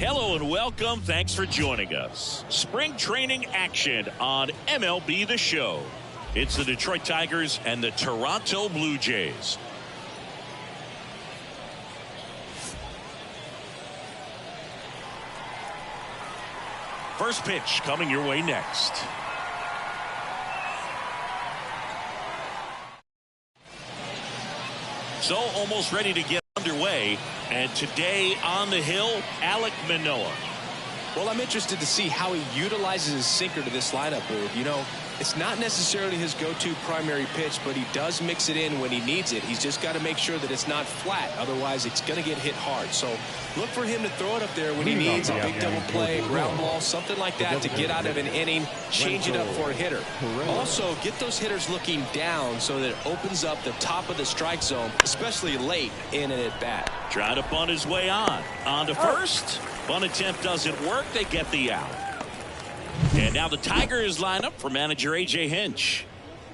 Hello and welcome. Thanks for joining us. Spring training action on MLB The Show. It's the Detroit Tigers and the Toronto Blue Jays. First pitch coming your way next. So almost ready to get underway. And today on the hill, Alek Manoah. Well, I'm interested to see how he utilizes his sinker to this lineup, Boog. You know, it's not necessarily his go-to primary pitch, but he does mix it in when he needs it. He's just got to make sure that it's not flat. Otherwise, it's going to get hit hard. So look for him to throw it up there when he needs a big double play, ground ball, something like that to get out of an inning, change it up for a hitter. Also, get those hitters looking down so that it opens up the top of the strike zone, especially late in an at-bat. Trying to bunt his way on to first. Bunt attempt doesn't work. They get the out. And now the Tigers line up for manager A.J. Hinch.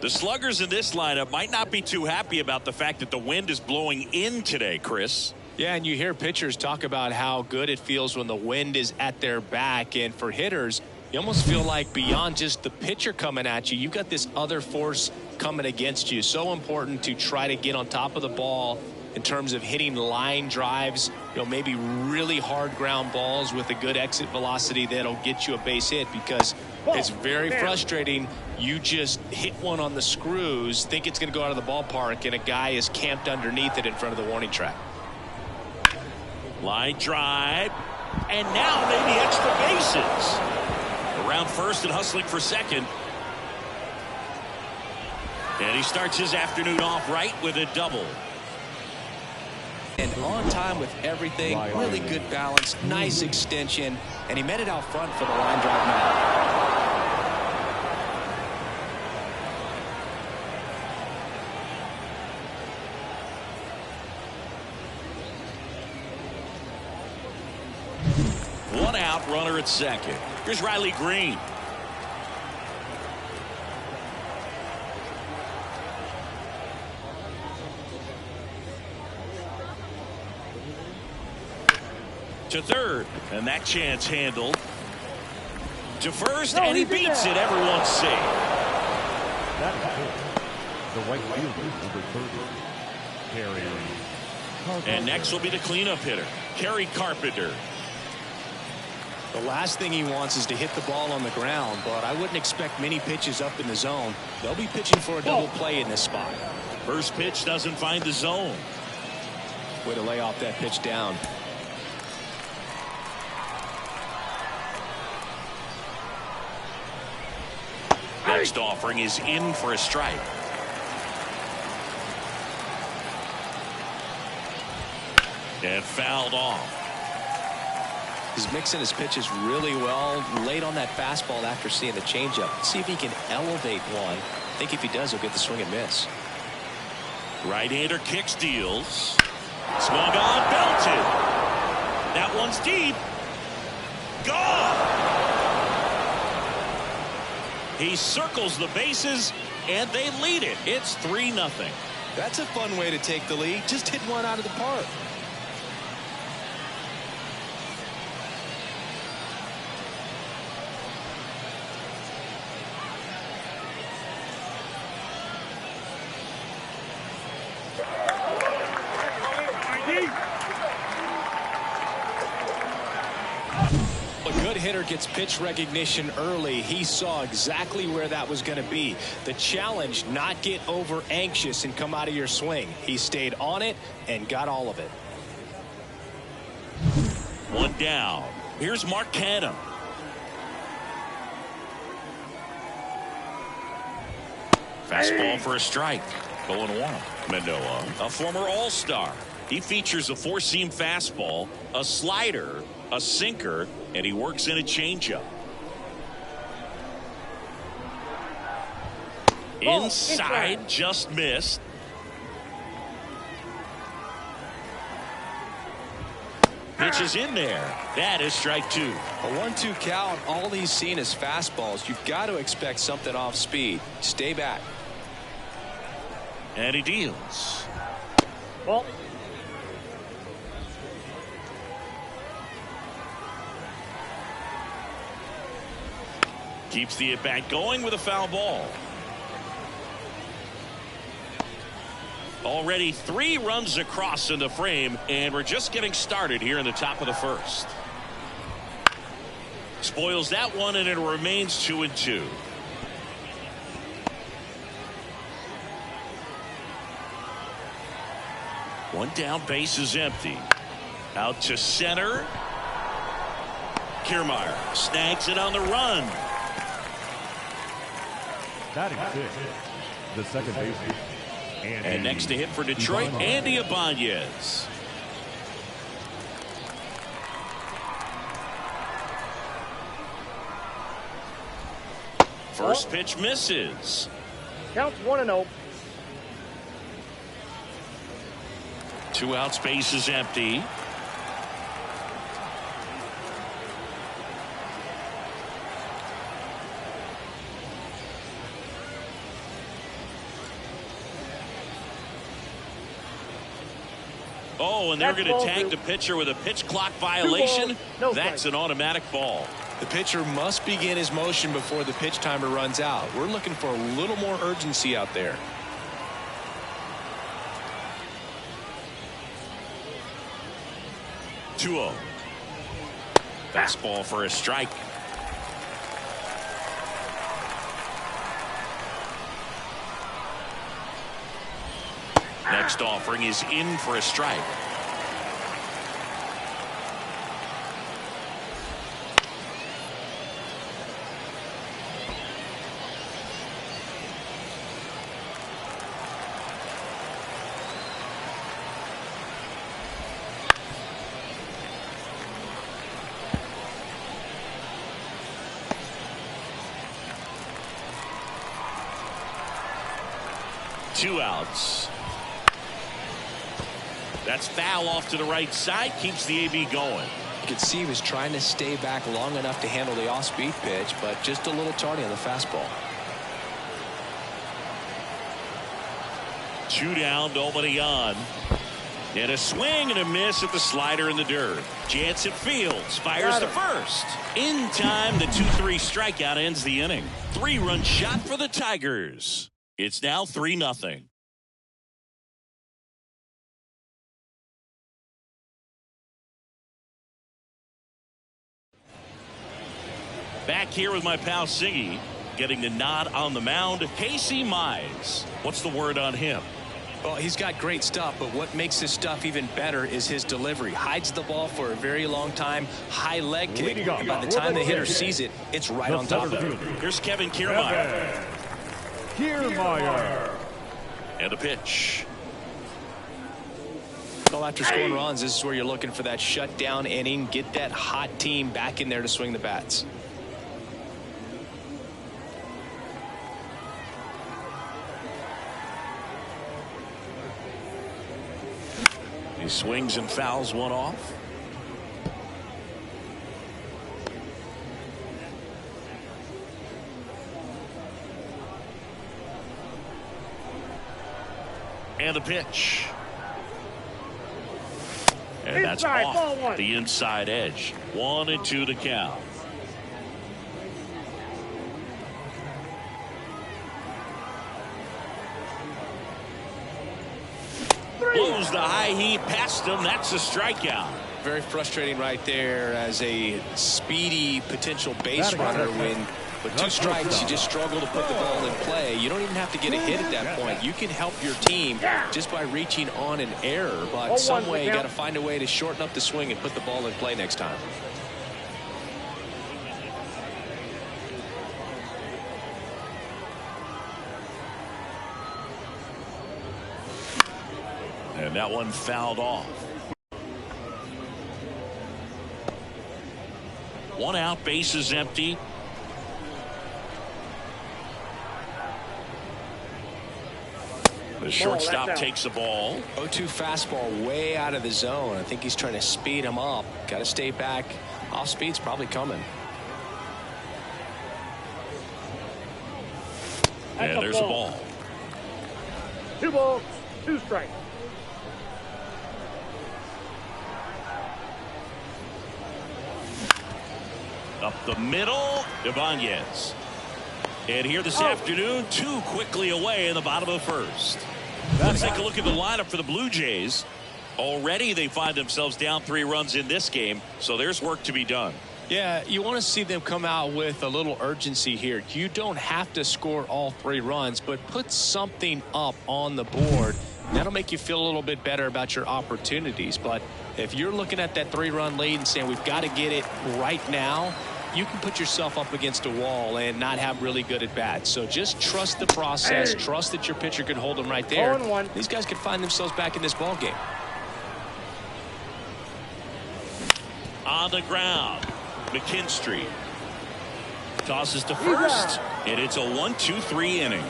The sluggers in this lineup might not be too happy about the fact that the wind is blowing in today, Chris. Yeah, and you hear pitchers talk about how good it feels when the wind is at their back. And for hitters, you almost feel like beyond just the pitcher coming at you, you've got this other force coming against you. So important to try to get on top of the ball in terms of hitting line drives, you know, maybe really hard ground balls with a good exit velocity that'll get you a base hit, because it's very frustrating. You just hit one on the screws, think it's going to go out of the ballpark, and a guy is camped underneath it in front of the warning track. Line drive, and now maybe extra bases. Around first and hustling for second. And he starts his afternoon off right with a double. And on time with everything, really good balance, nice extension, and he met it out front for the line drive now. One out, runner at second. Here's Riley Green. To third, and that chance handled. To first, and he beats it. Everyone's safe. That is the right fielder, number 30, Carpenter. And next will be the cleanup hitter, Kerry Carpenter. The last thing he wants is to hit the ball on the ground, but I wouldn't expect many pitches up in the zone. They'll be pitching for a double play in this spot. First pitch doesn't find the zone. Way to lay off that pitch down. Next offering is in for a strike. And fouled off. He's mixing his pitches really well late on that fastball after seeing the changeup. Let's see if he can elevate one. I think if he does, he'll get the swing and miss. Right-hander kicks, deals. Swung on, belted. That one's deep. Gone. He circles the bases, and they lead it. It's 3-0. That's a fun way to take the lead. Just hit one out of the park. Hitter gets pitch recognition early. He saw exactly where that was going to be. The challenge, not get over anxious and come out of your swing. He stayed on it and got all of it. One down. Here's Mark Canha. Fastball for a strike. 0-1. Manoah, a former All-Star. He features a four-seam fastball, a slider, a sinker, and he works in a changeup. Inside, just missed. Pitch is in there. That is strike two. A 1-2 count. All he's seen is fastballs. You've got to expect something off speed. Stay back. And he deals. Keeps the at-bat going with a foul ball. Already 3 runs across in the frame, and we're just getting started here in the top of the first. Spoils that one, and it remains 2-2. One down, base is empty. Out to center. Kiermaier snags it on the run. Batting 6, the second baseman. And next to hit for Detroit, Andy Ibanez. First pitch misses. Counts 1-0. 2 outs, base is empty. Oh, and they're going to tag the pitcher with a pitch clock violation. That's an automatic ball. The pitcher must begin his motion before the pitch timer runs out. We're looking for a little more urgency out there. Two-0. Fastball for a strike. Next offering is in for a strike. Two outs. That's foul off to the right side. Keeps the AB going. You could see he was trying to stay back long enough to handle the off-speed pitch, but just a little tardy on the fastball. 2 down, nobody on. And a swing and a miss at the slider in the dirt. Jansen fields, fires to first. In time, the 2-3 strikeout ends the inning. 3-run shot for the Tigers. It's now 3-0. Back here with my pal Siggy, getting the nod on the mound. Casey Mize. What's the word on him? Well, he's got great stuff, but what makes his stuff even better is his delivery. Hides the ball for a very long time, high leg kick, and by the time the hitter sees it, it's right on top of him. Here's Kevin Kiermaier. Kiermaier. And a pitch. Well, after scoring runs, this is where you're looking for that shutdown inning, get that hot team back in there to swing the bats. He swings and fouls one off. And the pitch. And that's off the inside edge. 1-2 to count. Blows the high heat past him. That's a strikeout. Very frustrating right there as a speedy potential base runner when with 2 strikes you just struggle to put the ball in play. You don't even have to get a hit at that point. You can help your team just by reaching on an error, but some way you got to find a way to shorten up the swing and put the ball in play next time. And that one fouled off. 1 out, base is empty. The shortstop takes the ball. 0-2 fastball way out of the zone. I think he's trying to speed him up. Got to stay back. Off speed's probably coming. And there's a ball. 2 balls, 2 strikes. Up the middle, Ibanez. And here this afternoon, 2 quickly away in the bottom of the first. Let's take a look at the lineup for the Blue Jays. Already they find themselves down 3 runs in this game, so there's work to be done. Yeah, you want to see them come out with a little urgency here. You don't have to score all 3 runs, but put something up on the board. That'll make you feel a little bit better about your opportunities. But if you're looking at that 3-run lead and saying we've got to get it right now, you can put yourself up against a wall and not have really good at bats. So just trust the process. Trust that your pitcher can hold them right there. These guys could find themselves back in this ball game. On the ground, McKinstry tosses to first, and it's a 1-2-3 inning.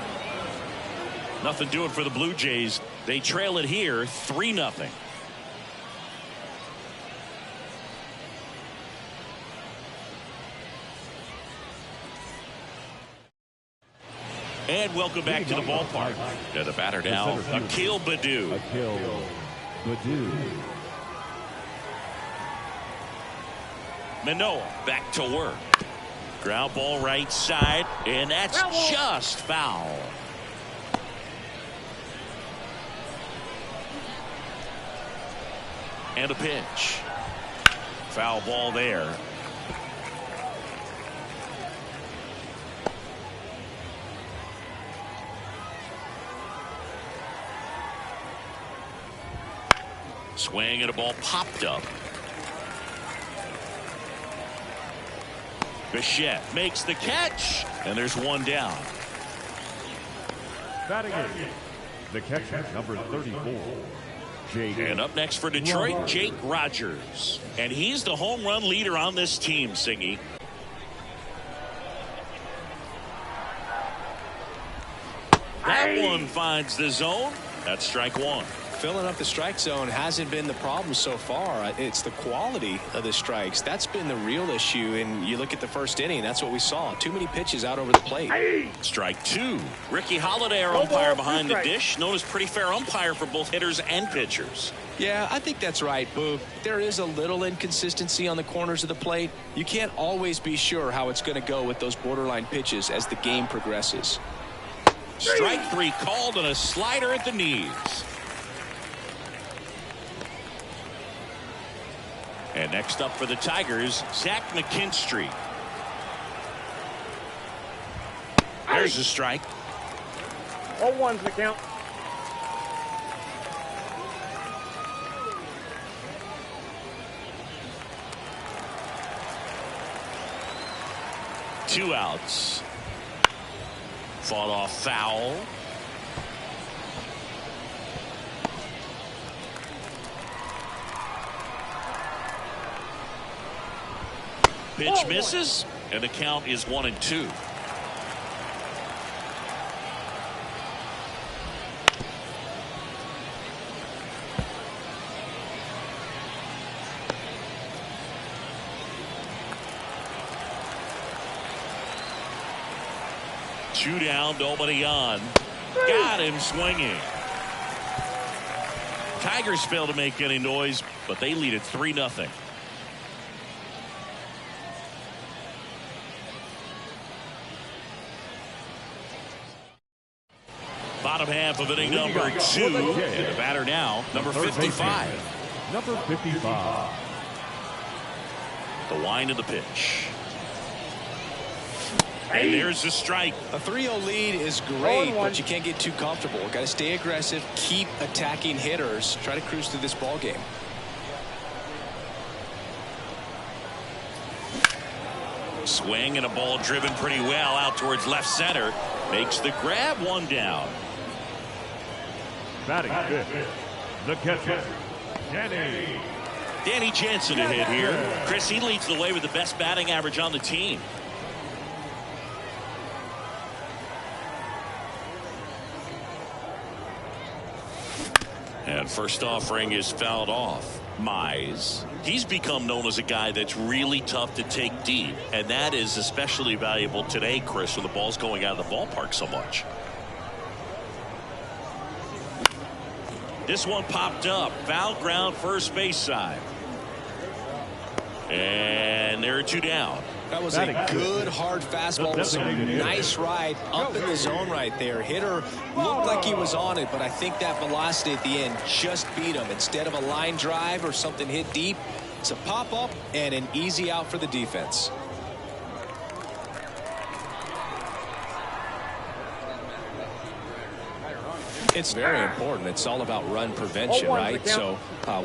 Nothing doing for the Blue Jays. They trail it here 3-0. And welcome back to the ballpark. To the batter now, Akil Baddoo. Manoah back to work. Ground ball right side, and that's just foul. And a pitch. Foul ball there. Swing and a ball popped up. Bichette makes the catch, and there's 1 down. Batting in, the catcher, number 34. And up next for Detroit, Jake Rogers. And he's the home run leader on this team, Singy. That one finds the zone. That's strike 1. Filling up the strike zone hasn't been the problem so far. It's the quality of the strikes. That's been the real issue. And you look at the first inning, that's what we saw. Too many pitches out over the plate. Strike 2. Ricky Holiday, our umpire behind the dish, known as pretty fair umpire for both hitters and pitchers. Yeah, I think that's right, Boog. There is a little inconsistency on the corners of the plate. You can't always be sure how it's going to go with those borderline pitches as the game progresses. Strike 3 called on a slider at the knees. And next up for the Tigers, Zach McKinstry. There's a strike. 0-1's the count. Two outs. Fought off foul. Pitch misses, and the count is 1-2. Two down, nobody on. Got him swinging. Tigers fail to make any noise, but they lead at 3-0. Bottom half of inning number 2. And the batter now, number 55. Number 55. The wind of the pitch. And there's the strike. A 3-0 lead is great, but you can't get too comfortable. Got to stay aggressive, keep attacking hitters, try to cruise through this ball game. Swing and a ball driven pretty well out towards left center. Makes the grab, 1 down. Batting fifth, the catcher, Danny Jansen to hit here. Chris, he leads the way with the best batting average on the team. And first offering is fouled off. Mize. He's become known as a guy that's really tough to take deep. And that is especially valuable today, Chris, when the ball's going out of the ballpark so much. This one popped up. Foul ground, first base side. And there are 2 down. That was a good, hard fastball with some nice ride up in the zone right there. Hitter looked like he was on it, but I think that velocity at the end just beat him. Instead of a line drive or something hit deep, it's a pop-up and an easy out for the defense. It's very important. It's all about run prevention, right? So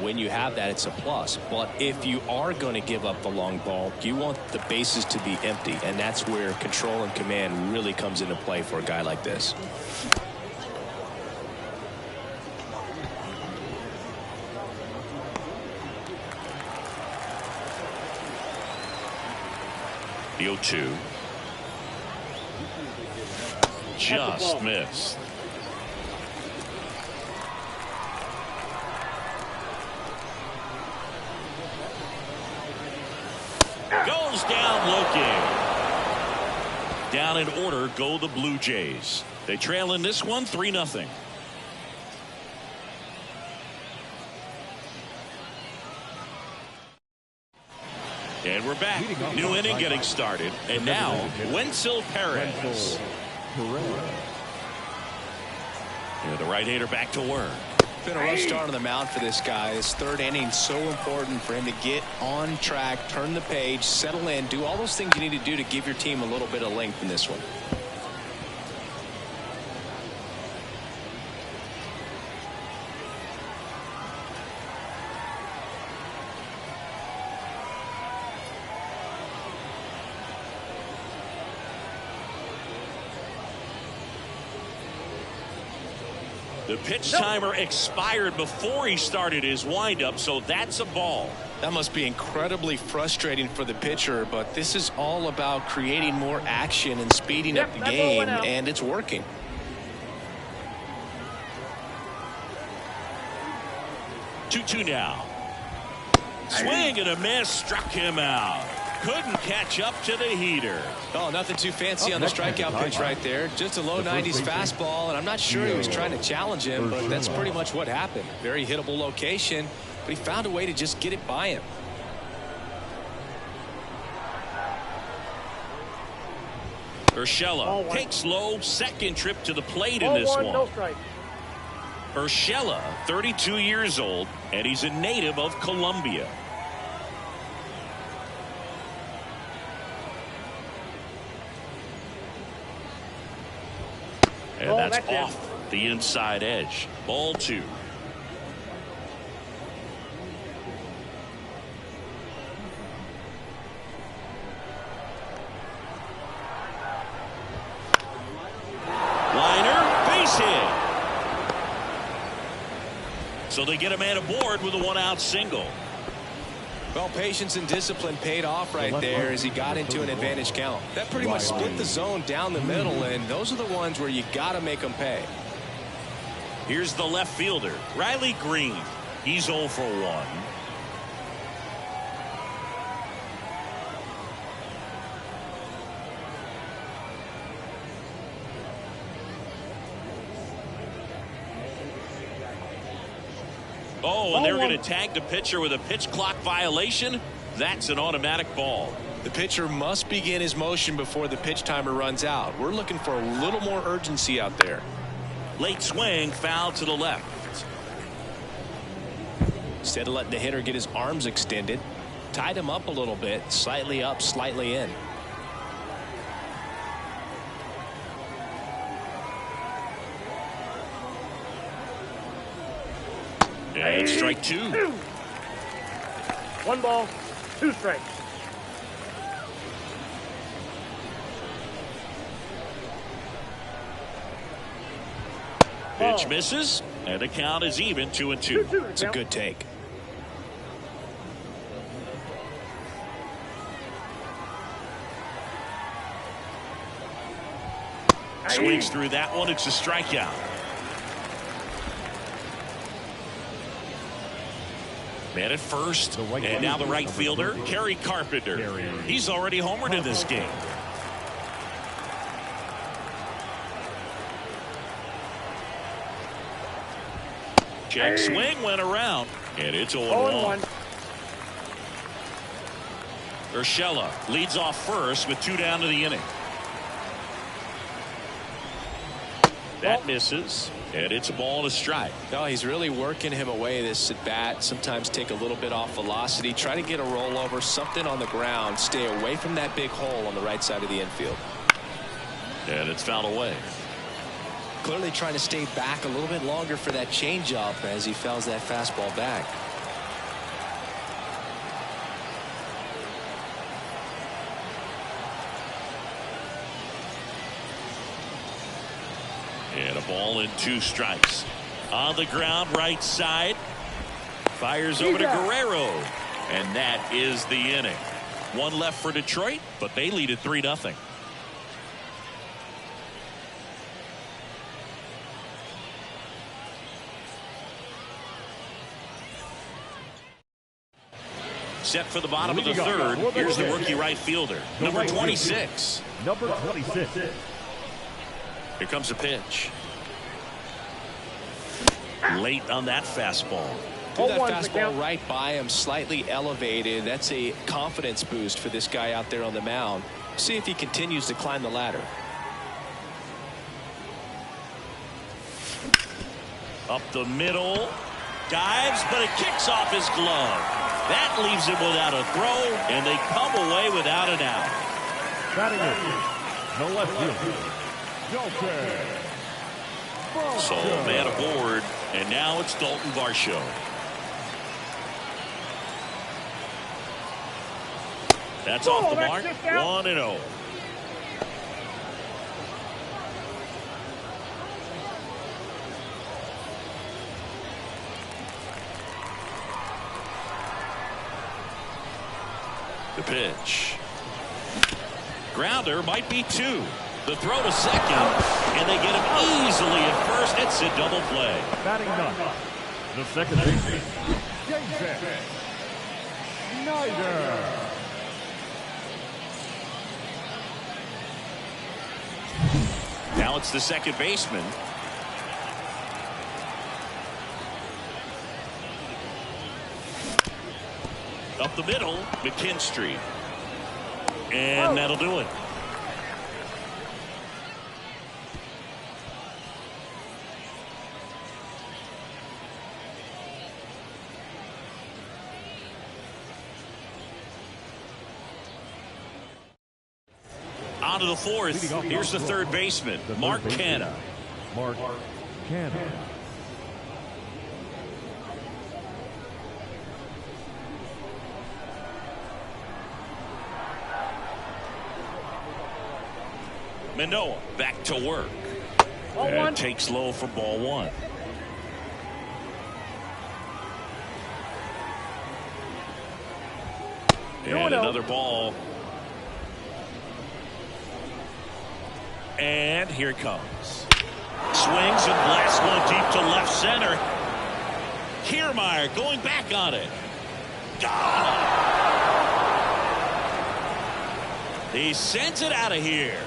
when you have that, it's a plus. But if you are going to give up the long ball, you want the bases to be empty, and that's where control and command really comes into play for a guy like this. The 0-2. Just missed. Goes down looking. Down in order go the Blue Jays. They trail in this one 3-0. And we're back. New inning getting started. And now Wenzel Perez. And the right-hander back to work. Been a rough start on the mound for this guy. His third inning so important for him to get on track, turn the page, settle in, do all those things you need to do to give your team a little bit of length in this one. The pitch timer expired before he started his windup, so that's a ball. That must be incredibly frustrating for the pitcher, but this is all about creating more action and speeding up the game, and it's working. Two now. Swing and a miss, struck him out. Couldn't catch up to the heater. Oh, nothing too fancy on the strikeout pitch right there. Just a low 90s fastball, and I'm not sure he was trying to challenge him, but that's pretty much what happened. Very hittable location, but he found a way to just get it by him. Urshela takes low, second trip to the plate in this one. No strike. Urshela, 32 years old, and he's a native of Colombia. And that's off the inside edge. Ball 2. Liner, base hit. So they get a man aboard with a 1-out single. Well, patience and discipline paid off right there as he got into an advantage count. That pretty much split the zone down the middle, and those are the ones where you got to make them pay. Here's the left fielder, Riley Green. He's 0 for 1. Oh, and they're going to tag the pitcher with a pitch clock violation. That's an automatic ball. The pitcher must begin his motion before the pitch timer runs out. We're looking for a little more urgency out there. Late swing, foul to the left. Instead of letting the hitter get his arms extended, tied him up a little bit, slightly up, slightly in. And strike 2. 1 ball, 2 strikes. Pitch misses, and the count is even 2-2. It's a good take. Swings through that one. It's a strikeout. Man at first, and now the right fielder, Kerry Carpenter. He's already homered in this game. Check swing went around, and it's 0-1. Urshela leads off first with 2 down to the inning. That misses, and it's a ball and a strike. No, he's really working him away this at bat. Sometimes take a little bit off velocity, try to get a rollover, something on the ground, stay away from that big hole on the right side of the infield. And it's fouled away. Clearly trying to stay back a little bit longer for that changeup as he fouls that fastball back. And a ball and 2 strikes. On the ground, right side. Fires over to Guerrero. And that is the inning. 1 left for Detroit, but they lead at 3-0. Set for the bottom of the 3rd. Here's the rookie right fielder, number 26. Number 26. Here comes a pitch. Late on that fastball. Threw that fastball right by him, slightly elevated. That's a confidence boost for this guy out there on the mound. See if he continues to climb the ladder. Up the middle. Dives, but it kicks off his glove. That leaves him without a throw, and they come away without an out. Batting in the left field, Dalton. So man aboard, and now it's Dalton Varsho. That's off the mark. 1-0. The pitch. Grounder might be 2. The throw to second, and they get him easily at first. It's a double play. Batting ninth, the second baseman, Jason Schneider. Now it's the second baseman. Up the middle, McKinstry. And that'll do it. On to the 4th. Here's the third baseman, Mark Canha. Mark Canha. Manoah back to work. And takes low for ball 1. And another ball. And here it comes. Swings and blasts one deep to left center. Kiermaier going back on it. Gone. He sends it out of here.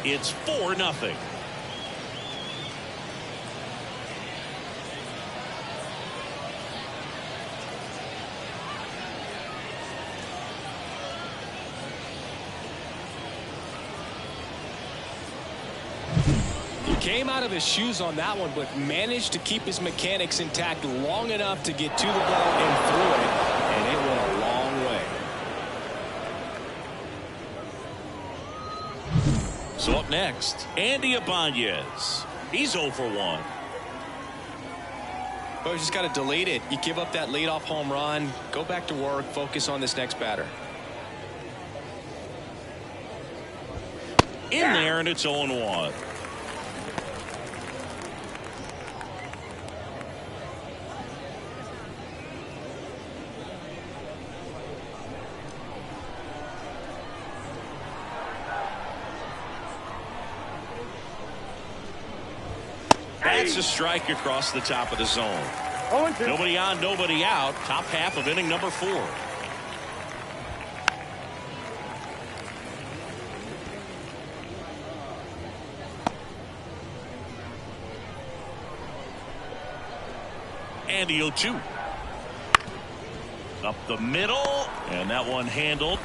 It's 4-0. Came out of his shoes on that one, but managed to keep his mechanics intact long enough to get to the ball and through it, and it went a long way. So up next, Andy Ibanez. He's 0 for 1. But you just got to delete it. You give up that leadoff home run, go back to work, focus on this next batter. In there, and it's 0-1. That's a strike across the top of the zone. Nobody on, nobody out. Top half of inning number 4. And the 0-2. Up the middle, and that one handled.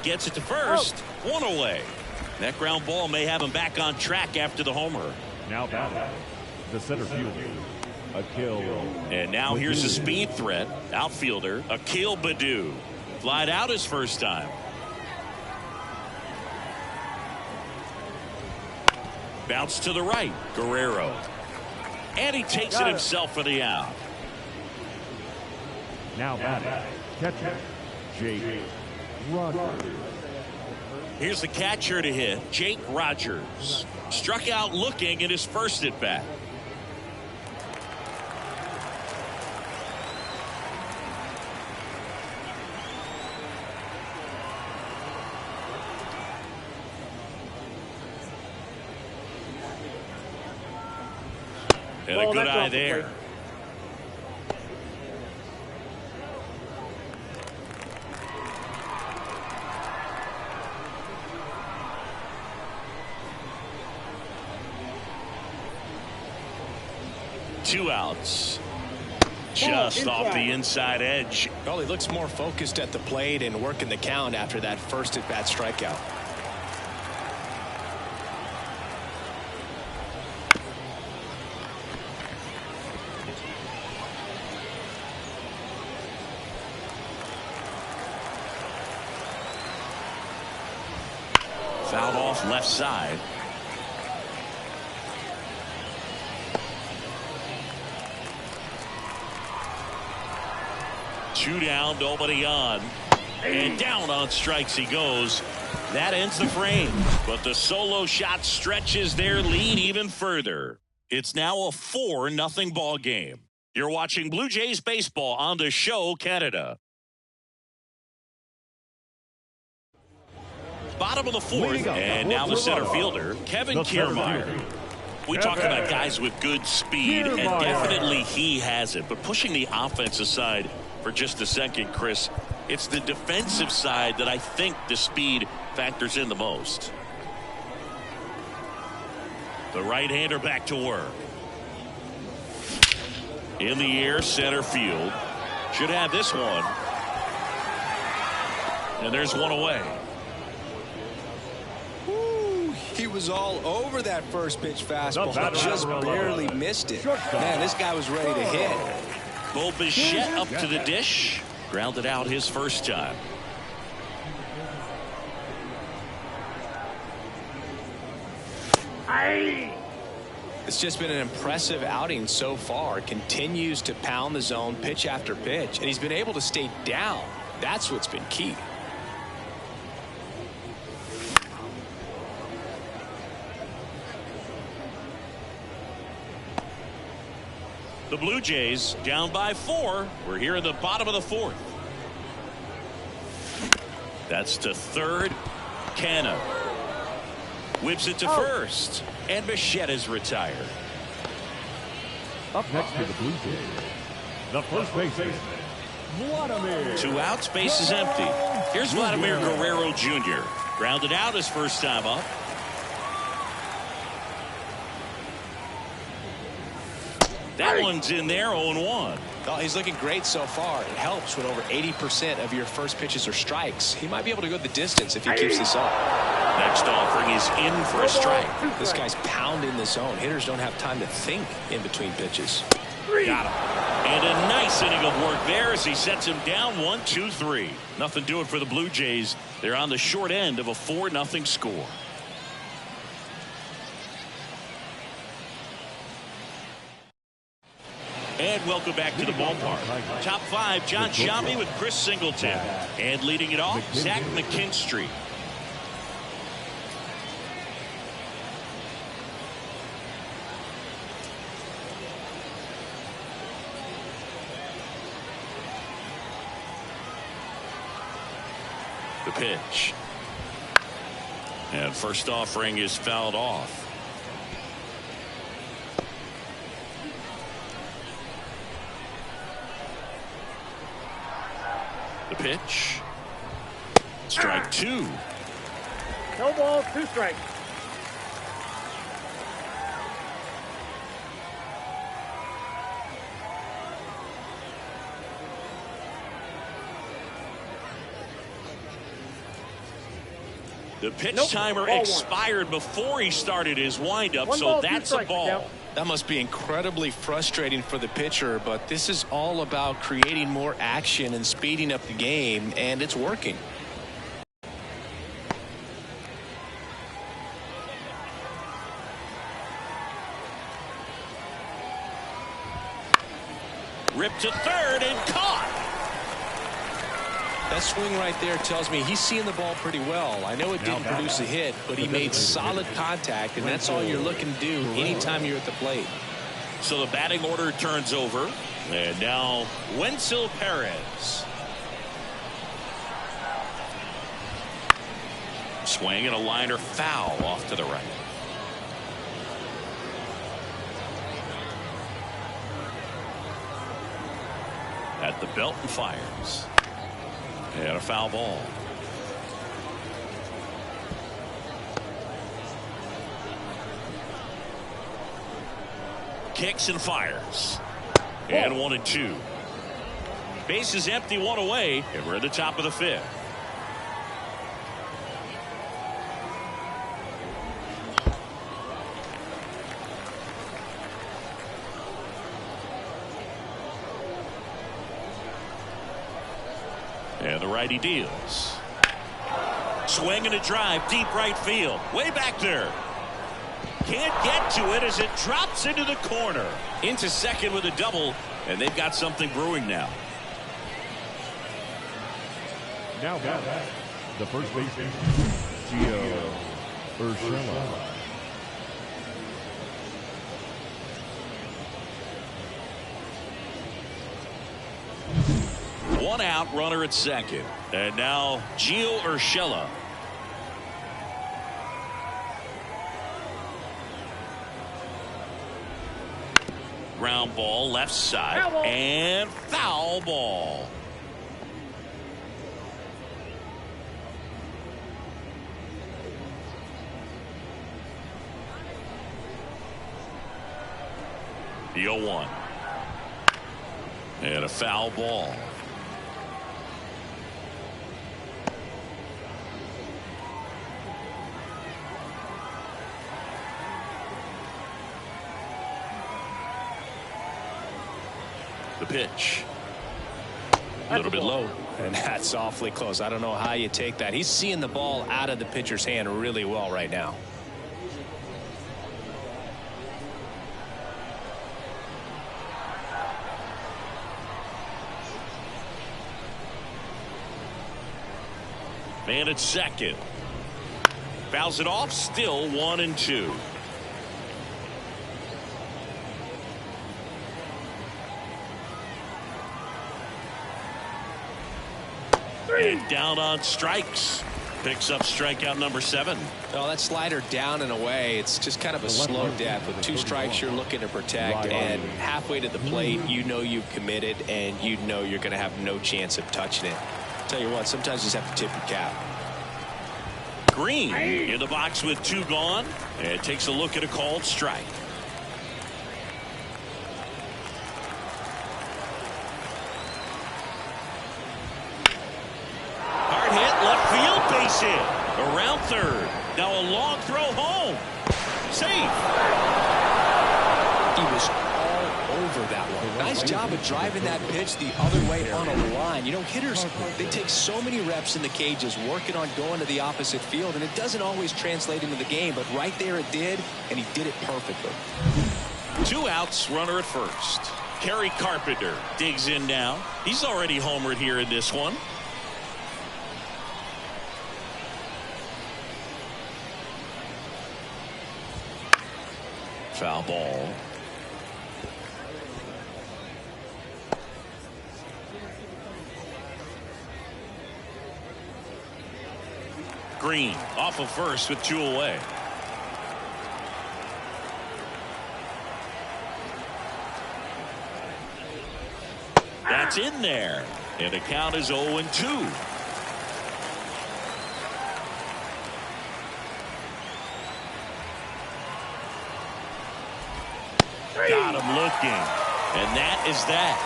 gets it to first. One away. That ground ball may have him back on track after the homer. Now batting, the center fielder, Akil. And now here's a speed threat. Outfielder, Akil Baddoo. Flied out his first time. Bounce to the right, Guerrero. And he takes it himself for the out. Now batting, catcher, Jake Rogers. Here's the catcher to hit, Jake Rogers. Struck out looking at his first at bat. And a good eye there. Two outs. Just off the inside edge. Well, he looks more focused at the plate and working the count after that first at bat strikeout. Fouled off left side. Two down, nobody on. And down on strikes he goes. That ends the frame. But the solo shot stretches their lead even further. It's now a 4-0 ball game. You're watching Blue Jays baseball on the show Canada. Bottom of the fourth, and now the center fielder, Kevin Kiermaier. We talk about guys with good speed, and definitely he has it. But pushing the offense aside for just a second, Chris, it's the defensive side that I think the speed factors in the most. The right-hander back to work. In the air, center field. Should have this one. And there's one away. He was all over that first pitch fastball. Just barely missed it. Man, this guy was ready to hit. Bo Bichette up to the dish. Grounded out his first time. It's just been an impressive outing so far. Continues to pound the zone pitch after pitch. And he's been able to stay down. That's what's been key. The Blue Jays down by 4. We're here in the bottom of the fourth. That's to third. Canna whips it to first. And Bichette is retired. Up next to the Blue Jays, the first baseman, Vladimir. 2 outs, base is empty. Here's Vladimir Guerrero Jr. Grounded out his first time up. That one's in there, 0-1. Oh, he's looking great so far. It helps when over 80% of your first pitches are strikes. He might be able to go the distance if he keeps this up. Next offering is in for a strike. This guy's pounding the zone. Hitters don't have time to think in between pitches. Got him. And a nice inning of work there as he sets him down 1-2-3. Nothing doing for the Blue Jays. They're on the short end of a 4-0 score. And welcome back to the ballpark. Top 5, John Sciambi with Chris Singleton. And leading it off, Zach McKinstry. The pitch. And first offering is fouled off. The pitch. Strike 2. No balls, 2 strikes. The pitch timer expired before he started his windup, so that's a ball. That must be incredibly frustrating for the pitcher, but this is all about creating more action and speeding up the game, and it's working. Ripped to third and caught. That swing right there tells me he's seeing the ball pretty well. I know it didn't produce a hit, but he made solid contact, and that's all you're looking to do anytime you're at the plate. So the batting order turns over, and now Wenzel Perez. Swing and a liner foul off to the right. At the belt and fires. And a foul ball. Kicks and fires. And 1-2. Base is empty, one away, and we're at the top of the fifth. And the righty deals. Swing and a drive, deep right field. Way back there. Can't get to it as it drops into the corner. Into second with a double, and they've got something brewing now. Now back, the first baseman, Gio Urshela. One out, runner at second. And now Gio Urshela. Ground ball left side. Foul ball. And foul ball. The 0-1. And a foul ball. The pitch. A little bit low. And that's awfully close. I don't know how you take that. He's seeing the ball out of the pitcher's hand really well right now. Man at second. Fouls it off. Still 1-2. And down on strikes. Picks up strikeout number 7. Oh, that slider down and away. It's just kind of a slow death. With 2 strikes, you're looking to protect, and halfway to the plate, you know you've committed, and you know you're going to have no chance of touching it. Tell you what, sometimes you just have to tip your cap. Green in the box with 2 gone, and takes a look at a called strike. Hard hit, left field, base hit. Around third. Now a long throw home. Safe. He was all over that one. Nice job of driving that pitch the other way on a line. You know, hitters, they take so many reps in the cages working on going to the opposite field, and it doesn't always translate into the game, but right there it did, and he did it perfectly. 2 outs, runner at first. Kerry Carpenter digs in now. He's already homered here in this one. Foul ball. Green off of first with 2 away. That's in there. And the count is 0-2. Got him looking. And that is that.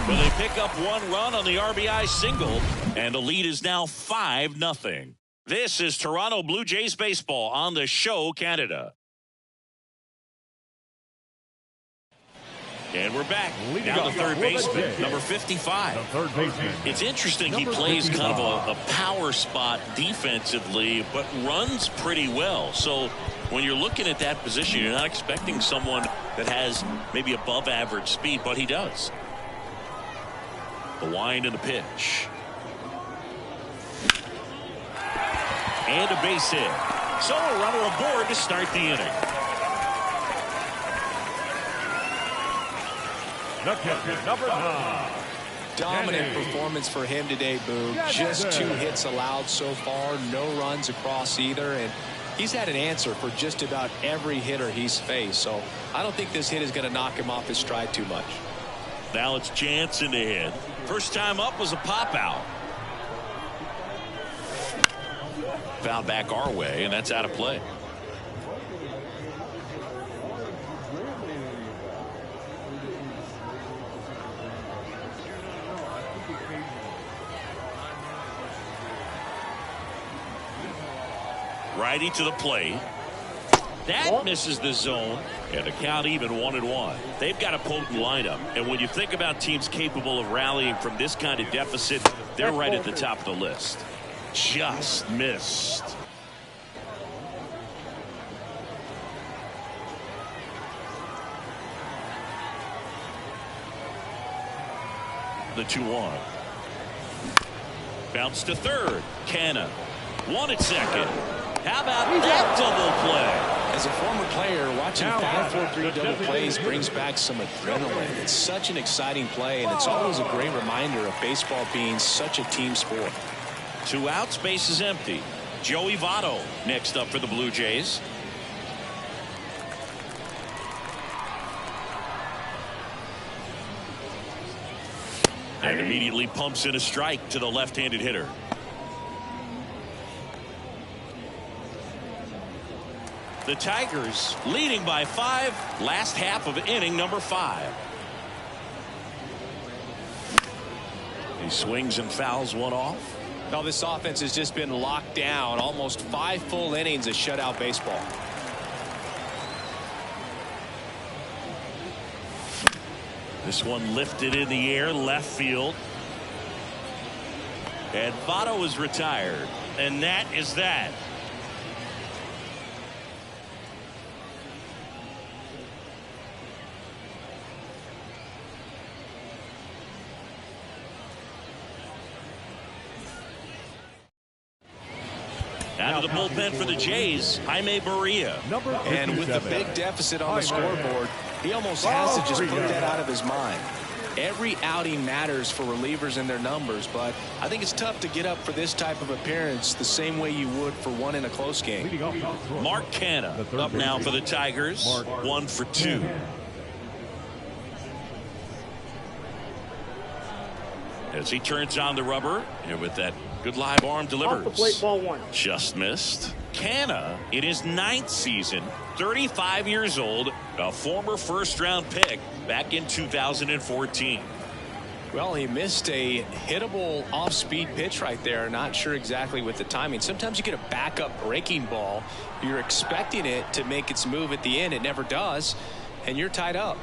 But they pick up 1 run on the RBI single, and the lead is now 5-0. This is Toronto Blue Jays baseball on the Show Canada. And we're back. Now the third baseman, number 55. The third baseman. It's interesting he plays kind of a power spot defensively, but runs pretty well. So when you're looking at that position, you're not expecting someone that has maybe above average speed, but he does. The wind and the pitch. And a base hit. So a runner aboard to start the inning. The catcher, number 9. Dominant performance for him today, Boog. Just 2 hits allowed so far, no runs across either, and he's had an answer for just about every hitter he's faced. So I don't think this hit is going to knock him off his stride too much. Now it's Jansen to hit. First time up was a pop out. Foul back our way, and that's out of play. Righty to the plate. That misses the zone, and the count even 1-1. They've got a potent lineup, and when you think about teams capable of rallying from this kind of deficit, they're right at the top of the list. Just missed. The 2-1. Bounce to third. Canna. 1 at second. How about that double play? As a former player, watching 5-4-3 double plays brings back some adrenaline. It's such an exciting play, and it's always a great reminder of baseball being such a team sport. 2 outs, base is empty. Joey Votto next up for the Blue Jays. And immediately pumps in a strike to the left-handed hitter. The Tigers leading by 5, last half of inning number 5. He swings and fouls one off. Now this offense has just been locked down. Almost 5 full innings of shutout baseball. This one lifted in the air, left field. And Votto is retired. And that is that. Out of the bullpen for the Jays, Jaime Barria. And with the big deficit on the scoreboard, he almost has to just put that out of his mind. Every outing matters for relievers and their numbers, but I think it's tough to get up for this type of appearance the same way you would for one in a close game. Mark Canna up now for the Tigers. 1 for 2. As he turns on the rubber, and with that good live arm delivers. Off the plate, ball 1. Just missed. Canna in his 9th season, 35 years old, a former first-round pick back in 2014. Well, he missed a hittable off-speed pitch right there. Not sure exactly with the timing. Sometimes you get a backup breaking ball. You're expecting it to make its move at the end. It never does, and you're tied up.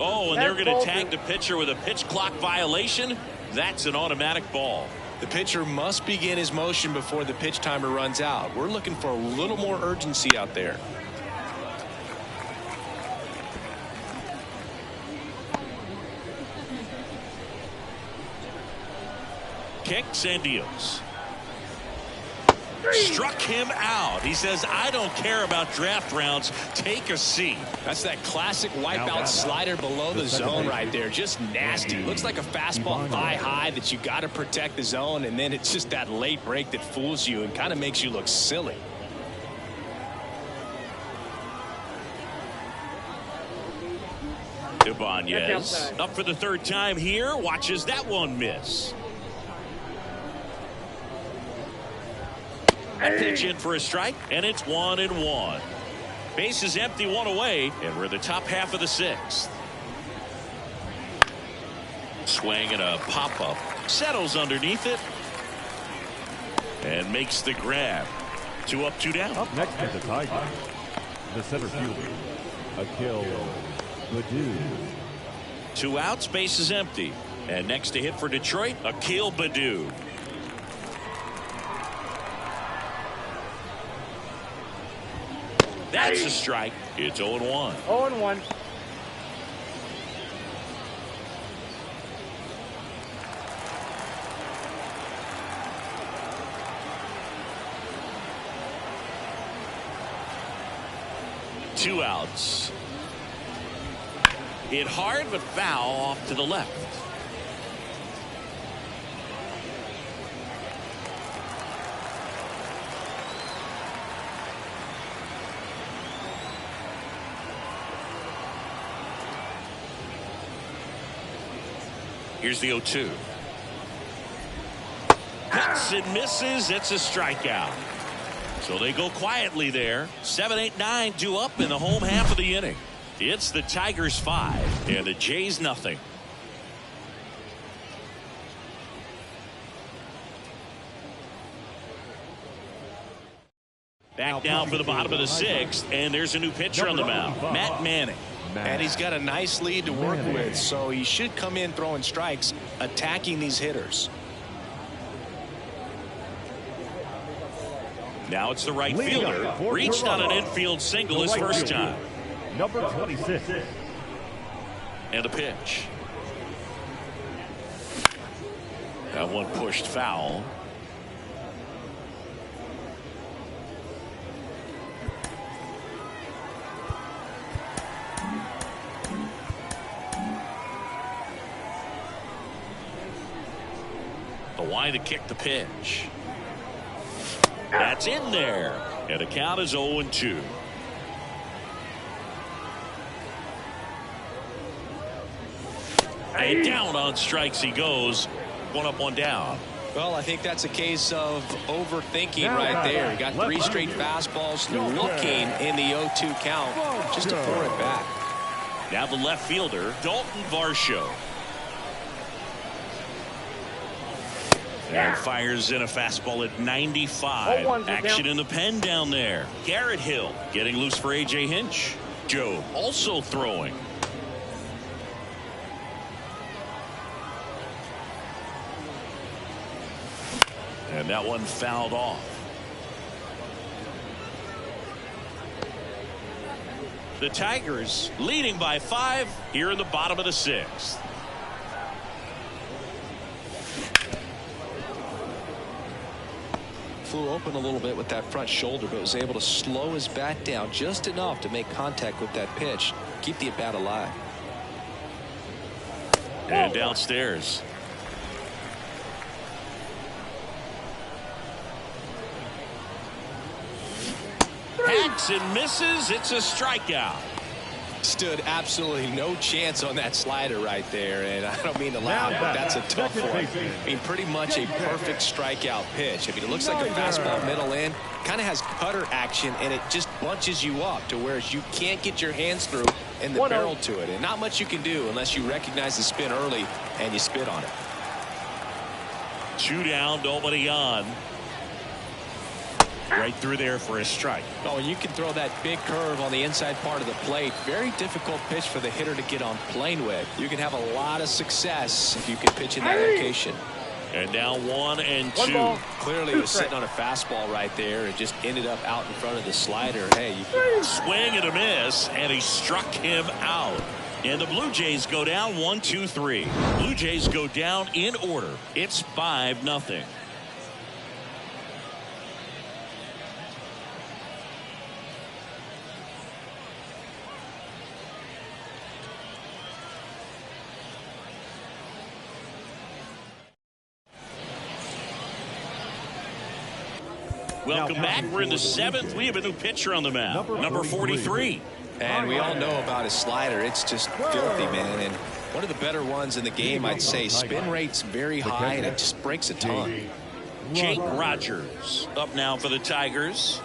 Oh, and they're going to tag the pitcher with a pitch clock violation. That's an automatic ball. The pitcher must begin his motion before the pitch timer runs out. We're looking for a little more urgency out there. Kicks and deals. Struck him out. He says, I don't care about draft rounds. Take a seat. That's that classic wipeout slider below the zone right there. Just nasty. Looks like a fastball thigh high that you got to protect the zone, and then it's just that late break that fools you and kind of makes you look silly. Ibanez up for the 3rd time here. Watches that one miss. A pitch in for a strike, and it's 1-1. Base is empty, 1 away, and we're in the top half of the 6th. Swing and a pop-up. Settles underneath it. And makes the grab. 2 up, 2 down. Up next is the Tigers. The center fielder, Akil Baddoo. 2 outs, base is empty. And next to hit for Detroit, Akil Baddoo. That's a strike. It's 0-1. 0-1. Two outs. Hit hard but foul off to the left. Here's the 0-2. Hits and misses. It's a strikeout. So they go quietly there. 7, 8, 9 due up in the home half of the inning. It's the Tigers 5 and the Jays nothing. Back down for the bottom of the 6th, and there's a new pitcher on the mound, Matt Manning. And he's got a nice lead to work with, so he should come in throwing strikes, attacking these hitters. Now it's the right fielder. Reached on an infield single his first time. Number 26. And a pitch. That one pushed foul. The line to kick the pitch. That's in there. And the count is 0-2. And down on strikes he goes. 1 up, 1 down. Well, I think that's a case of overthinking right there. He got 3 straight fastballs looking in the 0-2 count just to throw it back. Now the left fielder, Dalton Varsho. And fires in a fastball at 95. Action in the pen down there. Garrett Hill getting loose for A.J. Hinch. Joe also throwing. And that one fouled off. The Tigers leading by 5 here in the bottom of the 6th. Flew open a little bit with that front shoulder, but was able to slow his bat down just enough to make contact with that pitch, keep the at-bat alive. And downstairs. Hacks and misses. It's a strikeout. Stood absolutely no chance on that slider right there, and I don't mean to laugh, but that's a tough one. I mean, pretty much a perfect strikeout pitch. I mean, it looks like a fastball middle in, kind of has cutter action, and it just bunches you up to where you can't get your hands through and the barrel to it, and not much you can do unless you recognize the spin early and you spit on it. 2 down, nobody on. Right through there for a strike. Oh, and you can throw that big curve on the inside part of the plate. Very difficult pitch for the hitter to get on plane with. You can have a lot of success if you can pitch in that location. And now 1 and 2. Clearly was sitting on a fastball right there and just ended up out in front of the slider. Hey, you can swing and a miss, and he struck him out. And the Blue Jays go down 1, 2, 3. Blue Jays go down in order. It's 5-0. Welcome back. We're in the 7th. We have a new pitcher on the mound, number 43. And we all know about his slider. It's just filthy, man. And one of the better ones in the game, I'd say. Spin rate's very high, and it just breaks a ton. Jake Rogers up now for the Tigers.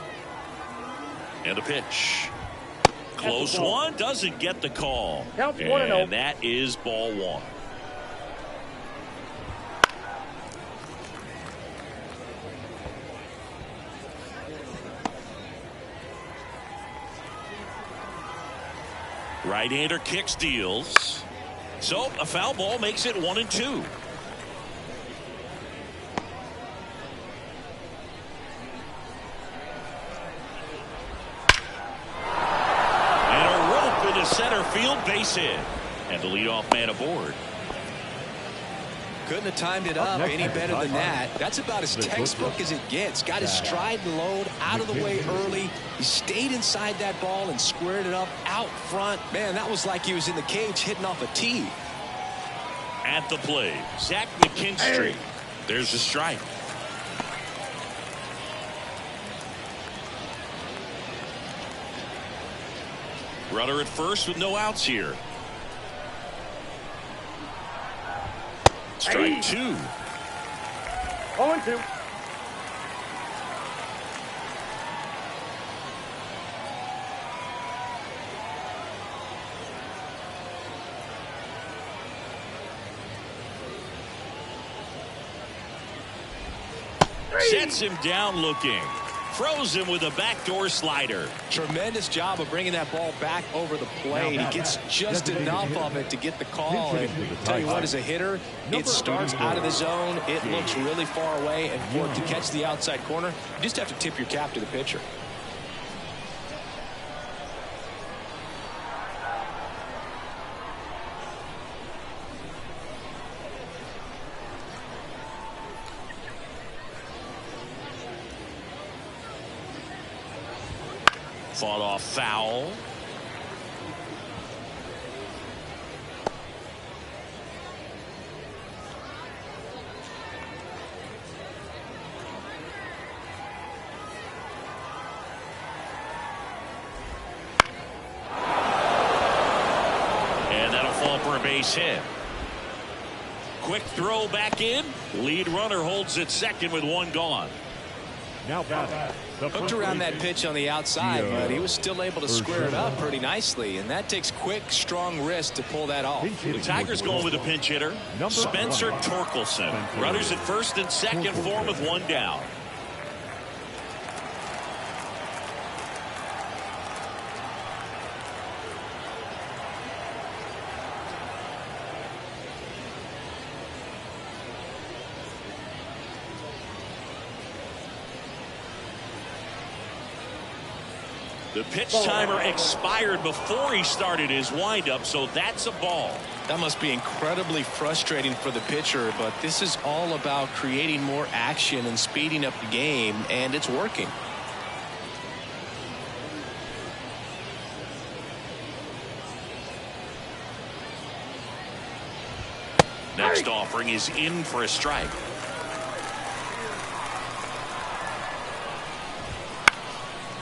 And the pitch. Close one. Doesn't get the call. And that is ball 1. Right-hander kicks, deals. So a foul ball makes it 1-2. And a rope into center field, base hit. And the leadoff man aboard. Couldn't have timed it up any better than that. That's about as textbook as it gets. Got his stride and load out of the way early. He stayed inside that ball and squared it up out front. Man, that was like he was in the cage hitting off a tee. At the plate, Zach McKinstry. There's the strike. Runner at first with no outs here. Strike 2. 0-2. Sets him down looking. Throws him with a backdoor slider. Tremendous job of bringing that ball back over the plate. He gets just enough of it to get the call. And tell you what, as a hitter, it starts out of the zone. It looks really far away. And for it to catch the outside corner, you just have to tip your cap to the pitcher. Fought off foul. And that'll fall for a base hit. Quick throw back in. Lead runner holds at second with one gone. Now batting. Hooked around that pitch on the outside, but he was still able to square it up pretty nicely, and that takes quick, strong wrist to pull that off. The Tigers going with a pinch hitter, Spencer Torkelson. Runners at first and second for him with one down. The pitch timer expired before he started his windup, so that's a ball. That must be incredibly frustrating for the pitcher, but this is all about creating more action and speeding up the game, and it's working. Next offering is in for a strike.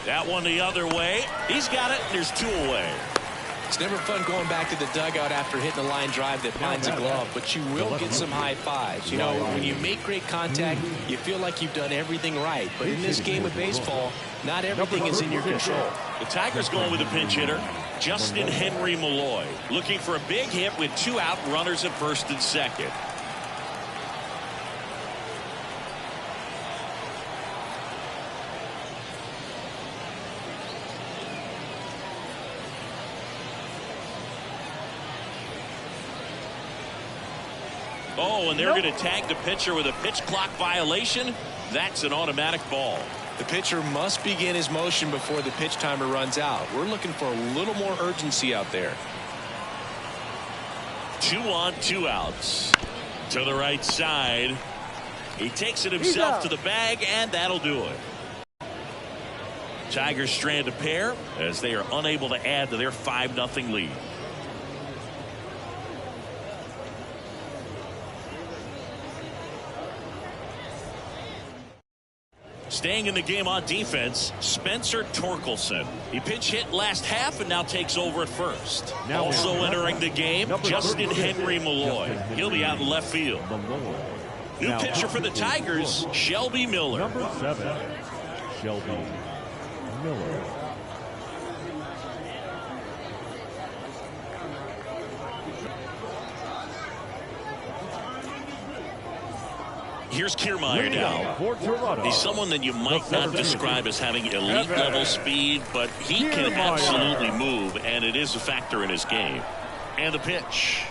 That one the other way. He's got it. There's two away. It's never fun going back to the dugout after hitting a line drive that finds a glove, but you will get some high fives. You know, when you make great contact, you feel like you've done everything right. But in this game of baseball, not everything is in your control. The Tigers going with a pinch hitter, Justin Henry Malloy, looking for a big hit with two out, runners at first and second. Oh, and they're going to tag the pitcher with a pitch clock violation. That's an automatic ball. The pitcher must begin his motion before the pitch timer runs out. We're looking for a little more urgency out there. 2 on, 2 outs. To the right side. He takes it himself to the bag, and that'll do it. Tigers strand a pair as they are unable to add to their 5-0 lead. Staying in the game on defense, Spencer Torkelson. He pinch hit last half and now takes over at first. Also entering the game, Justin Henry Malloy. He'll be out in left field. New pitcher for the Tigers, Shelby Miller. Number 7, Shelby Miller. Here's Kiermaier now. For Toronto. He's someone that you might not describe as having elite level speed, but he can absolutely move, and it is a factor in his game. And the pitch.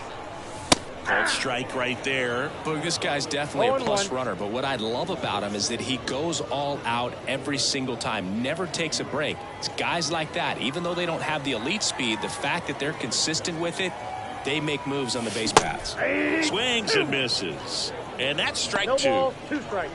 Called strike right there. Boog, this guy's definitely a plus runner, but what I love about him is that he goes all out every single time, never takes a break. It's guys like that, even though they don't have the elite speed, the fact that they're consistent with it, they make moves on the base paths. Swings and misses. And that's strike No two. ball, 2 strikes.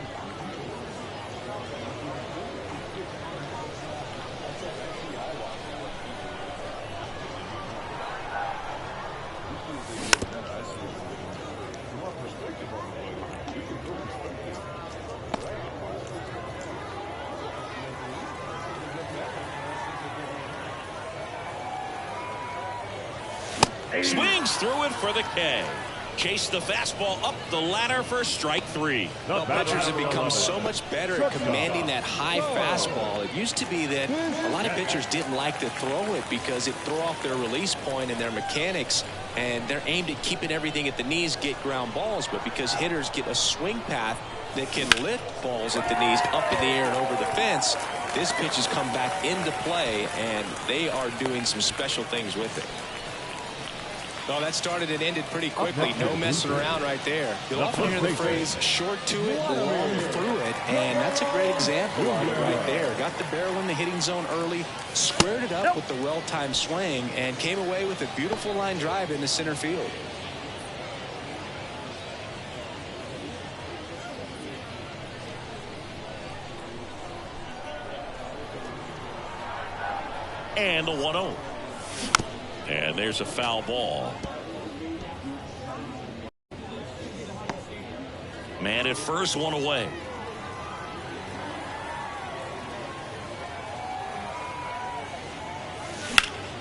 Swings through it for the K. Chase the fastball up the ladder for strike 3. Well, pitchers have become so much better at commanding that high fastball. It used to be that a lot of pitchers didn't like to throw it because it threw off their release point and their mechanics, and they're aimed at keeping everything at the knees, get ground balls. But because hitters get a swing path that can lift balls at the knees up in the air and over the fence, this pitch has come back into play, and they are doing some special things with it. Oh, that started and ended pretty quickly. No messing around right there. You'll often hear the phrase short to it, long through it, and that's a great example of it right there. Got the barrel in the hitting zone early, squared it up with the well-timed swing, and came away with a beautiful line drive into center field. And the 1-0. And there's a foul ball. Man at first, one away.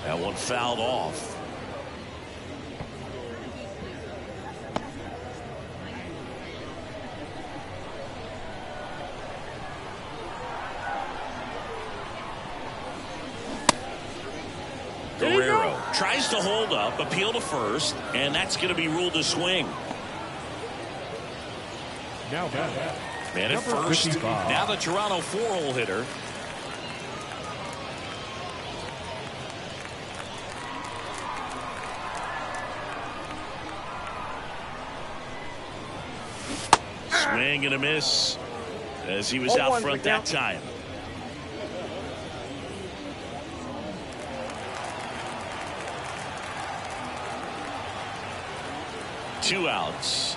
That one fouled off. Guerrero tries to hold up, appeal to first, and that's going to be ruled a swing. Now back. Man at first. 55. Now the Toronto 4-hole hitter. Swing and a miss as he was out front that time. Two outs.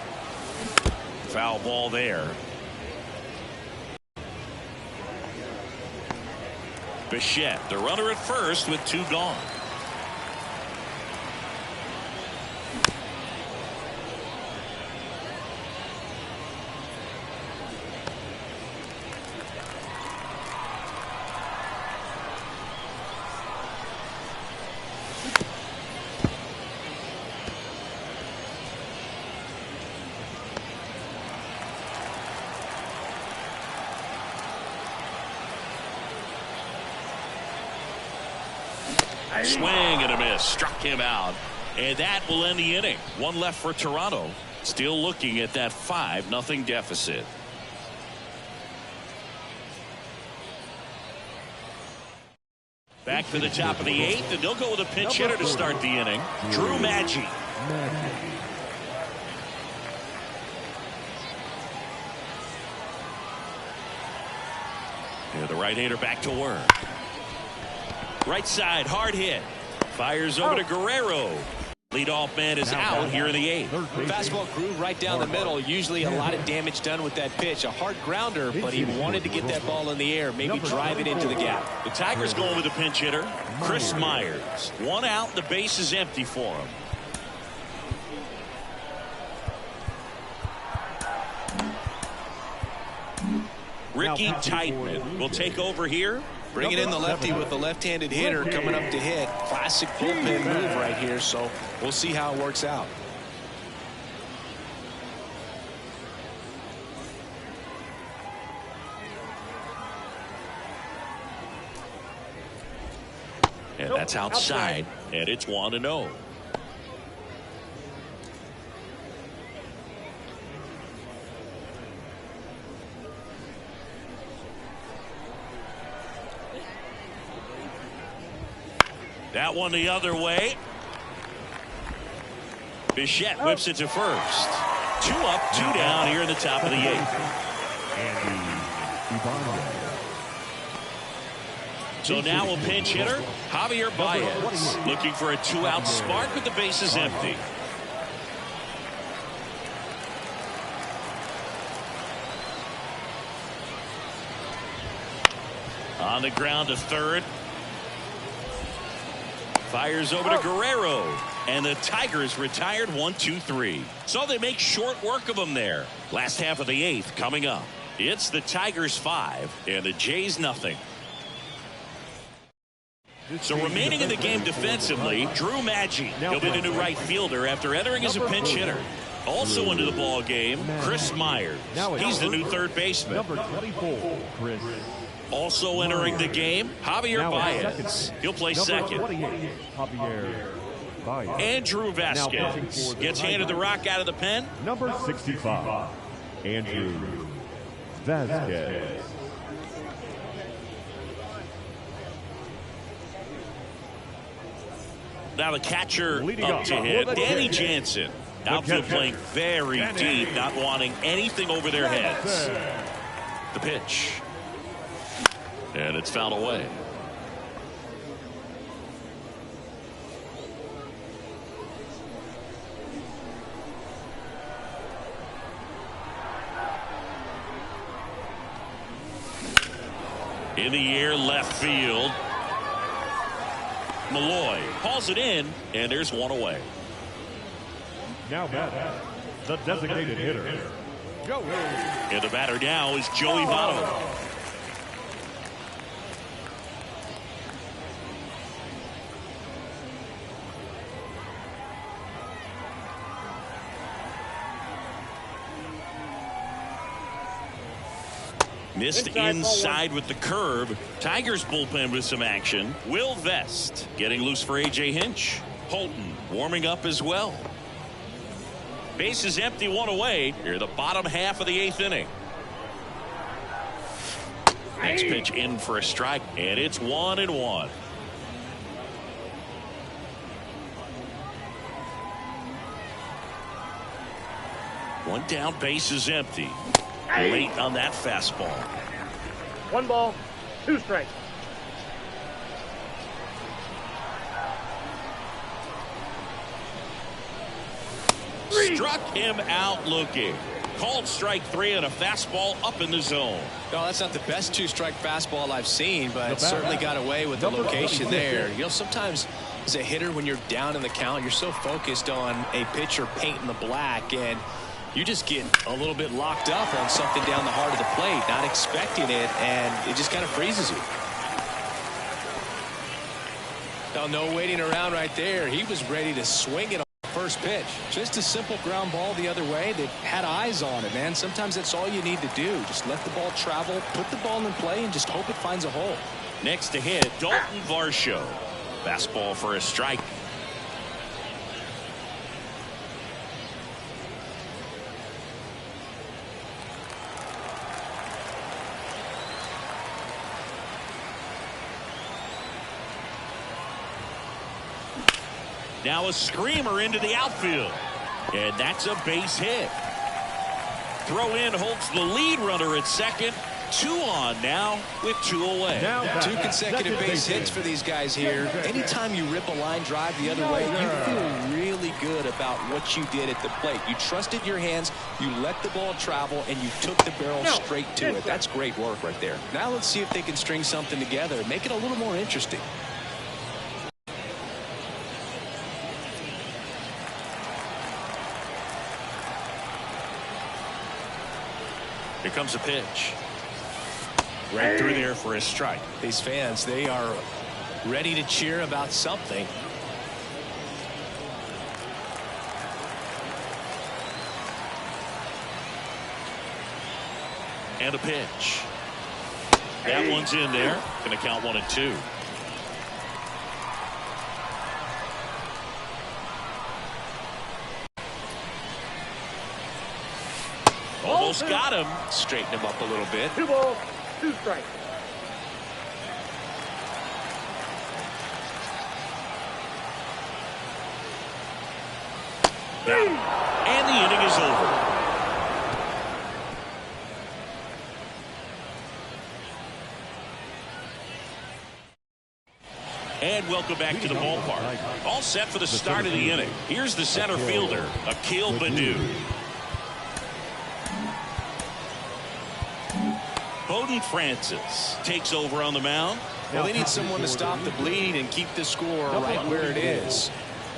Foul ball there. Bichette, the runner at first with 2 gone. Swing and a miss. Struck him out. And that will end the inning. One left for Toronto. Still looking at that 5-0 deficit. Back to the top of the 8th, and they'll go with a pinch hitter to start the inning. Drew Maggi. Yeah, the right-hander back to work. Right side, hard hit. Fires over to Guerrero. Leadoff man is out here in the 8th. Fastball grew right down the middle. Usually a lot of damage done with that pitch. A hard grounder, but he wanted to get that ball in the air, maybe drive it into the gap. The Tigers going with a pinch hitter, Chris Myers. 1 out, the base is empty for him. Ricky Titman will take over here. Bringing in the lefty with the left-handed hitter coming up to hit. Classic bullpen move right here, so we'll see how it works out. And that's outside, and it's 1-0. That one the other way. Bichette whips it to first. 2 up, 2 down here in the top of the 8th. So now a pinch hitter, Javier Baez, looking for a 2-out spark with the bases empty. On the ground to third. Fires over to Guerrero. And the Tigers retired 1-2-3. So they make short work of them there. Last half of the 8th coming up. It's the Tigers 5 and the Jays nothing. So remaining in the game defensively, Drew Maggi. He'll be the new right fielder after entering as a pinch hitter. Also into the ball game, Chris Myers. He's the new third baseman. Number 24, Chris. Also entering the game, Javier Baez. He'll play second. Javier Baez. Andrew Vasquez gets handed the rock out of the pen. Number 65, Andrew Vasquez. Now the catcher up to hit, Danny Jansen. Outfield playing very deep, not wanting anything over their heads. The pitch. And it's fouled away. In the air, left field. Malloy hauls it in, and there's one away. Now batter, the designated hitter, Joey. And the batter now is Joey Votto. Missed inside with the curve. Tigers bullpen with some action. Will Vest getting loose for A.J. Hinch. Holton warming up as well. Bases empty, one away. Here the bottom half of the 8th inning. Next pitch in for a strike, and it's 1-1. One down, bases empty. Late on that fastball. 1 ball, 2 strikes. Struck him out looking. Called strike 3 and a fastball up in the zone. No, that's not the best 2-strike fastball I've seen, but it certainly got away with the location there. You know, sometimes as a hitter, when you're down in the count, you're so focused on a pitcher painting the black, and you just get a little bit locked up on something down the heart of the plate, not expecting it, and it just kind of freezes you. Now, no waiting around right there. He was ready to swing it on the first pitch. Just a simple ground ball the other way. They had eyes on it, man. Sometimes that's all you need to do. Just let the ball travel, put the ball in play, and just hope it finds a hole. Next to hit, Dalton Varsho. Fastball for a strike. Now a screamer into the outfield. And that's a base hit. Throw in holds the lead runner at second. 2 on now with 2 away. Now 2 consecutive base hits for these guys here. Anytime you rip a line drive the other way, you feel really good about what you did at the plate. You trusted your hands, you let the ball travel, and you took the barrel straight to it. That's great work right there. Now let's see if they can string something together and make it a little more interesting. Here comes a pitch. Right through there for a strike. These fans, they are ready to cheer about something. And a pitch. That one's in there. Going to count 1 and 2. Almost got him. Straighten him up a little bit. 2 balls, 2 strikes. And the inning is over. And welcome back to the ballpark. All set for the start of the inning. Here's the center fielder, Akil Baddoo. Bowden Francis takes over on the mound. Well, they need someone to stop the bleed and keep the score right where it is.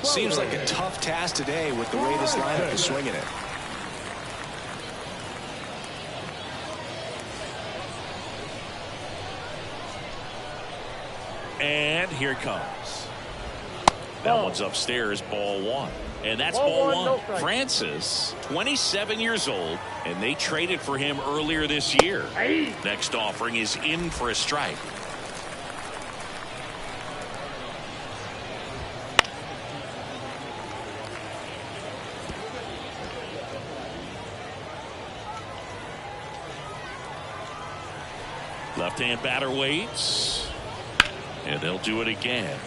Seems like a tough task today with the way this lineup is swinging it. And here it comes. That one's upstairs, ball one. And that's ball one. No strike. Francis, 27 years old, and they traded for him earlier this year. Next offering is in for a strike. Left-hand batter waits. And they'll do it again.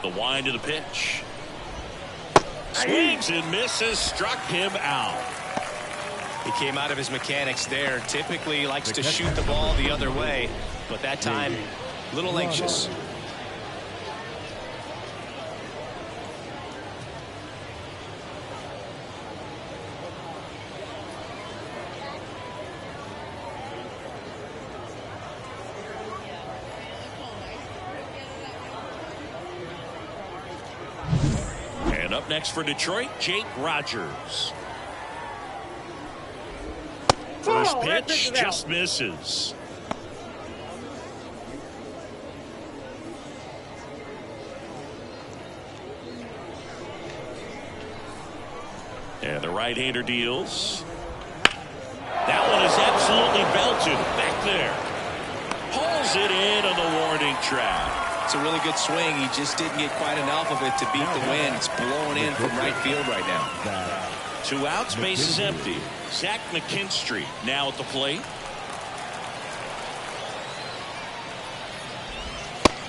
The wind of the pitch. Swings and misses. Struck him out. He came out of his mechanics there. Typically likes to shoot the ball the other way, but that time a little anxious. And up next for Detroit, Jake Rogers. First pitch just misses. And the right-hander deals. That one is absolutely belted back there. Pulls it in on the warning track. It's a really good swing. He just didn't get quite enough of it to beat the wind. It's blowing in from right field right now. 2 outs, base is empty. Zach McKinstry now at the plate.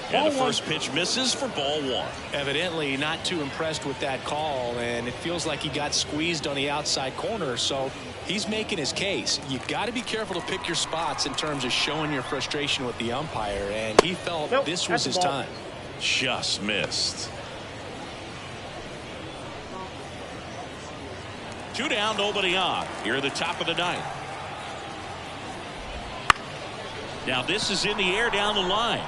And the first pitch misses for ball one. Evidently not too impressed with that call, and it feels like he got squeezed on the outside corner, so he's making his case. You've got to be careful to pick your spots in terms of showing your frustration with the umpire, and he felt this was his time. Just missed. 2 down, nobody on. Here at the top of the ninth. Now this is in the air down the line.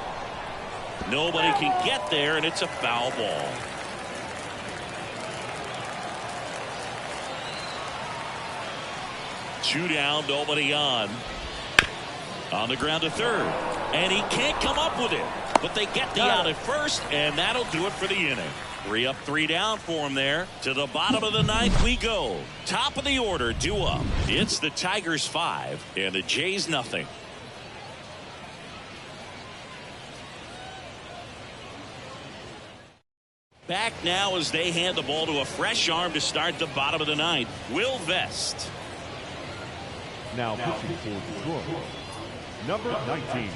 Nobody can get there, and it's a foul ball. Two down, nobody on. On the ground to third. And he can't come up with it. But they get the out at first, and that'll do it for the inning. 3 up, 3 down for him there. To the bottom of the ninth we go. Top of the order, due up. It's the Tigers 5 and the Jays nothing. Back now as they hand the ball to a fresh arm to start the bottom of the ninth. Will Vest. Now pitching for Detroit, number 19,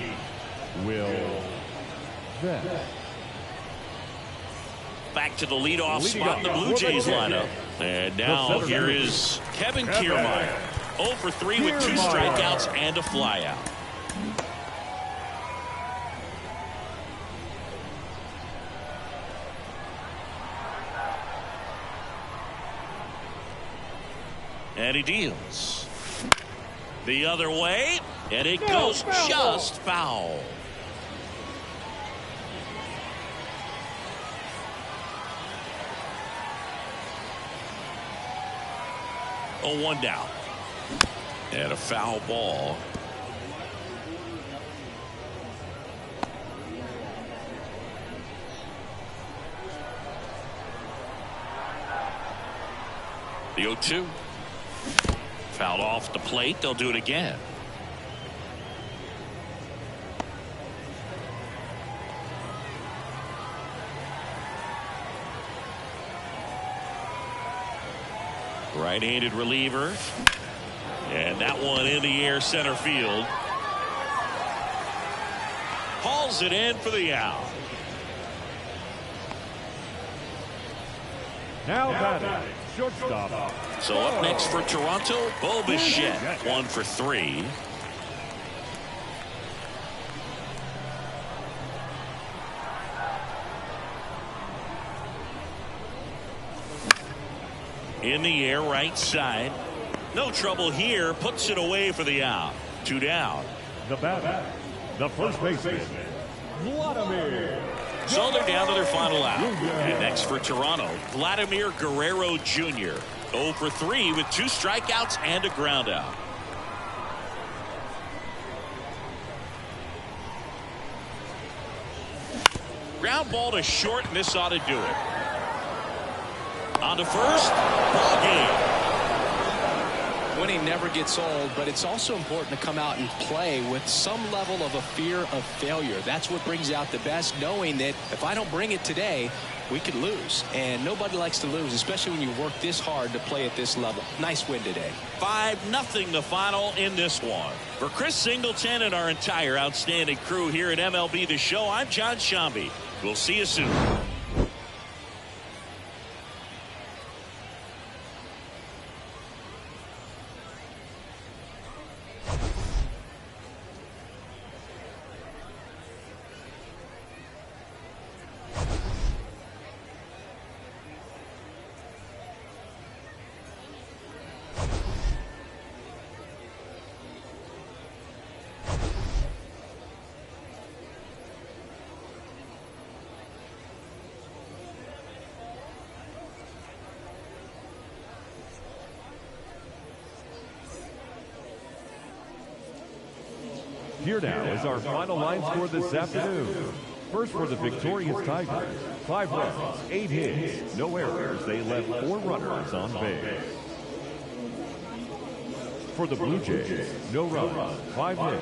Will Vest. Back to the leadoff spot in the Blue Jays lineup. And now here is Kevin Kiermaier. 0 for 3 with 2 strikeouts and a flyout. And he deals. The other way, and it goes just foul. Oh, 1 down. And a foul ball. The 0-2. Fouled off the plate. They'll do it again. Right-handed reliever. And that one in the air center field. Hauls it in for the out. Now batting, shortstop. So up next for Toronto, Bo Bichette, 1 for 3. In the air, right side. No trouble here. Puts it away for the out. 2 down. The batter, the first baseman, Vladimir. So they're down to their final out. And next for Toronto, Vladimir Guerrero Jr. 0 for 3 with 2 strikeouts and a ground out. Ground ball to short, and this ought to do it. On to first, ball game. Winning never gets old, but it's also important to come out and play with some level of a fear of failure. That's what brings out the best, knowing that if I don't bring it today, we could lose. And nobody likes to lose, especially when you work this hard to play at this level. Nice win today. 5-0 the final in this one. For Chris Singleton and our entire outstanding crew here at MLB The Show, I'm John Shambi. We'll see you soon. Here now is our final line score this afternoon. First for the victorious Tigers, 5 runs, 8 hits, no errors. They left 4 runners on base. For the Blue Jays, no runs, 5 hits.